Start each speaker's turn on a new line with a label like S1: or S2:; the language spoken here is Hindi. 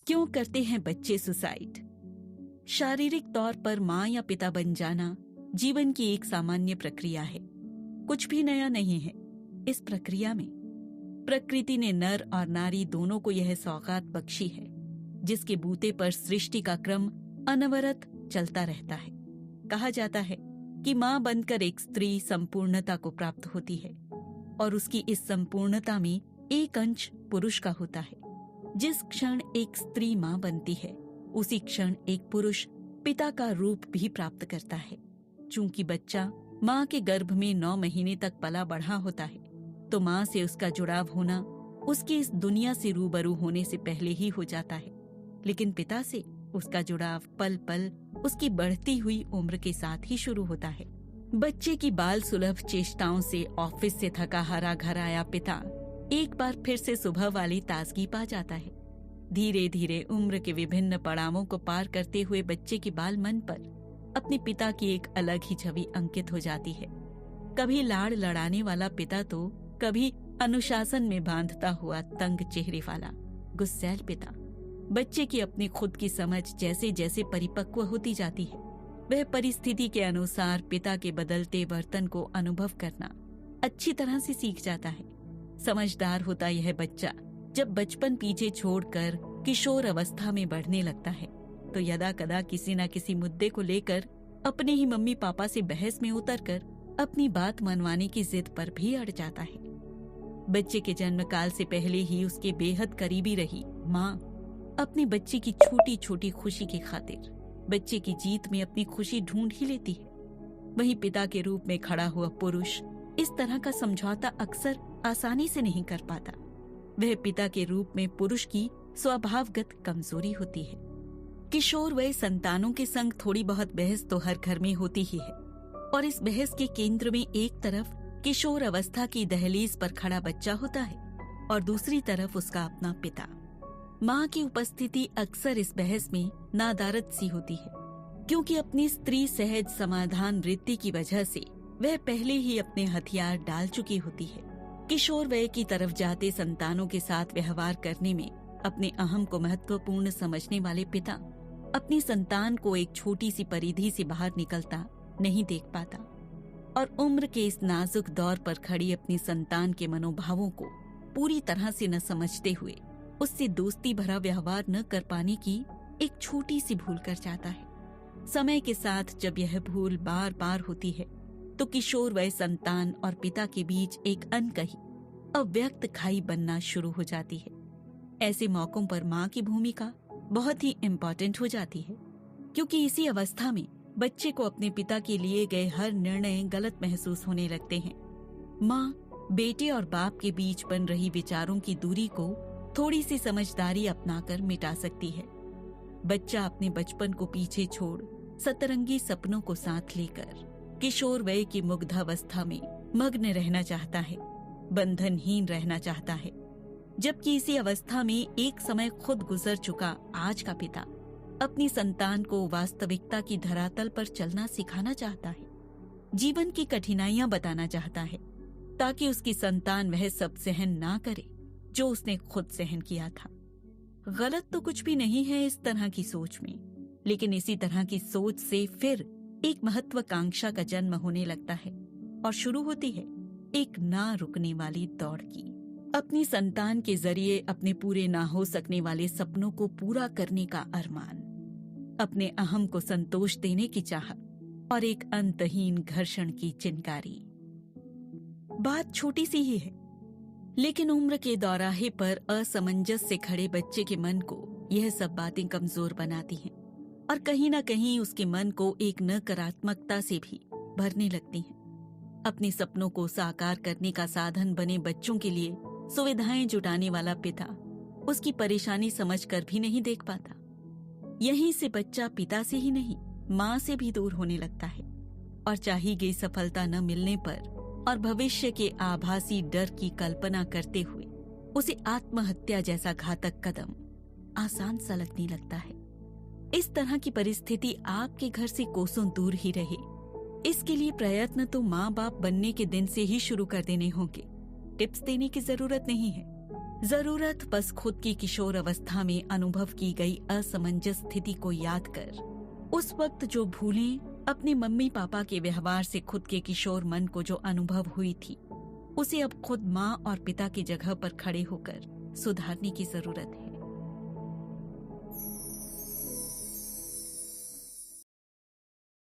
S1: क्यों करते हैं बच्चे सुसाइड? शारीरिक तौर पर माँ या पिता बन जाना जीवन की एक सामान्य प्रक्रिया है। कुछ भी नया नहीं है। इस प्रक्रिया में प्रकृति ने नर और नारी दोनों को यह सौगात बख्शी है, जिसके बूते पर सृष्टि का क्रम अनवरत चलता रहता है। कहा जाता है कि माँ बनकर एक स्त्री संपूर्णता को प्राप्त होती है और उसकी इस संपूर्णता में एक अंश पुरुष का होता है। जिस क्षण एक स्त्री माँ बनती है, उसी क्षण एक पुरुष पिता का रूप भी प्राप्त करता है। चूंकि बच्चा माँ के गर्भ में 9 महीने तक पला बढ़ा होता है, तो माँ से उसका जुड़ाव होना उसकी इस दुनिया से रूबरू होने से पहले ही हो जाता है। लेकिन पिता से उसका जुड़ाव पल पल उसकी बढ़ती हुई उम्र के साथ ही शुरू होता है। बच्चे की बाल सुलभ चेष्टाओं से ऑफिस से थका हारा घर आया पिता एक बार फिर से सुबह वाली ताजगी पा जाता है। धीरे धीरे उम्र के विभिन्न पड़ावों को पार करते हुए बच्चे के बाल मन पर अपने पिता की एक अलग ही छवि अंकित हो जाती है। कभी लाड़ लड़ाने वाला पिता, तो कभी अनुशासन में बांधता हुआ तंग चेहरे वाला गुस्सैल पिता। बच्चे की अपनी खुद की समझ जैसे जैसे परिपक्व होती जाती है, वह परिस्थिति के अनुसार पिता के बदलते वर्तन को अनुभव करना अच्छी तरह से सीख जाता है। समझदार होता यह बच्चा जब बचपन पीछे छोड़कर किशोर अवस्था में बढ़ने लगता है, तो यदा कदा किसी न किसी मुद्दे को लेकर अपने ही मम्मी पापा से बहस में उतरकर अपनी बात मनवाने की जिद पर भी अड़ जाता है। बच्चे के जन्म काल से पहले ही उसके बेहद करीबी रही माँ अपनी बच्चे की छोटी छोटी खुशी की खातिर बच्चे की जीत में अपनी खुशी ढूंढ ही लेती है। वहीं पिता के रूप में खड़ा हुआ पुरुष इस तरह का समझौता अक्सर आसानी से नहीं कर पाता। वह पिता के रूप में पुरुष की स्वभावगत कमजोरी होती है। किशोर वय संतानों के संग थोड़ी बहुत बहस तो हर घर में होती ही है, और इस बहस के केंद्र में एक तरफ किशोर अवस्था की दहलीज पर खड़ा बच्चा होता है और दूसरी तरफ उसका अपना पिता। माँ की उपस्थिति अक्सर इस बहस में नादारद सी होती है, क्योंकि अपनी स्त्री सहज समाधान वृत्ति की वजह से वह पहले ही अपने हथियार डाल चुकी होती है। किशोर वय की तरफ जाते संतानों के साथ व्यवहार करने में अपने अहम को महत्वपूर्ण समझने वाले पिता अपनी संतान को एक छोटी सी परिधि से बाहर निकलता नहीं देख पाता और उम्र के इस नाजुक दौर पर खड़ी अपनी संतान के मनोभावों को पूरी तरह से न समझते हुए उससे दोस्ती भरा व्यवहार न कर पाने की एक छोटी सी भूल कर जाता है। समय के साथ जब यह भूल बार बार होती है, तो किशोर वय संतान और पिता के बीच एक अनकही अव्यक्त खाई बनना शुरू हो जाती है। ऐसे मौकों पर माँ की भूमिका बहुत ही इम्पोर्टेंट हो जाती है, क्योंकि इसी अवस्था में बच्चे को अपने पिता के लिए गए हर निर्णय गलत महसूस होने लगते हैं। माँ बेटे और बाप के बीच बन रही विचारों की दूरी को थोड़ी सी समझदारी अपनाकर मिटा सकती है। बच्चा अपने बचपन को पीछे छोड़ सतरंगी सपनों को साथ लेकर किशोर वय की मुग्धावस्था में मग्न रहना चाहता है, बंधनहीन रहना चाहता है। जबकि इसी अवस्था में एक समय खुद गुजर चुका आज का पिता अपनी संतान को वास्तविकता की धरातल पर चलना सिखाना चाहता है, जीवन की कठिनाइयां बताना चाहता है, ताकि उसकी संतान वह सब सहन ना करे जो उसने खुद सहन किया था। गलत तो कुछ भी नहीं है इस तरह की सोच में, लेकिन इसी तरह की सोच से फिर एक महत्वाकांक्षा का जन्म होने लगता है और शुरू होती है एक ना रुकने वाली दौड़ की। अपनी संतान के जरिए अपने पूरे ना हो सकने वाले सपनों को पूरा करने का अरमान, अपने अहम को संतोष देने की चाहत और एक अंतहीन घर्षण की चिंगारी। बात छोटी सी ही है, लेकिन उम्र के दौराहे पर असमंजस से खड़े बच्चे के मन को यह सब बातें कमजोर बनाती हैं और कहीं ना कहीं उसके मन को एक नकारात्मकता से भी भरने लगती हैं। अपने सपनों को साकार करने का साधन बने बच्चों के लिए सुविधाएं जुटाने वाला पिता उसकी परेशानी समझकर भी नहीं देख पाता। यहीं से बच्चा पिता से ही नहीं, माँ से भी दूर होने लगता है और चाही गई सफलता न मिलने पर और भविष्य के आभासी डर की कल्पना करते हुए उसे आत्महत्या जैसा घातक कदम आसान सा लगने लगता है। इस तरह की परिस्थिति आपके घर से कोसों दूर ही रहे, इसके लिए प्रयत्न तो माँ बाप बनने के दिन से ही शुरू कर देने होंगे। टिप्स देने की जरूरत नहीं है, जरूरत बस खुद की किशोर अवस्था में अनुभव की गई असमंजस स्थिति को याद कर उस वक्त जो भूलें अपने मम्मी पापा के व्यवहार से खुद के किशोर मन को जो अनुभव हुई थी, उसे अब खुद माँ और पिता की जगह पर खड़े होकर सुधारने की जरूरत है।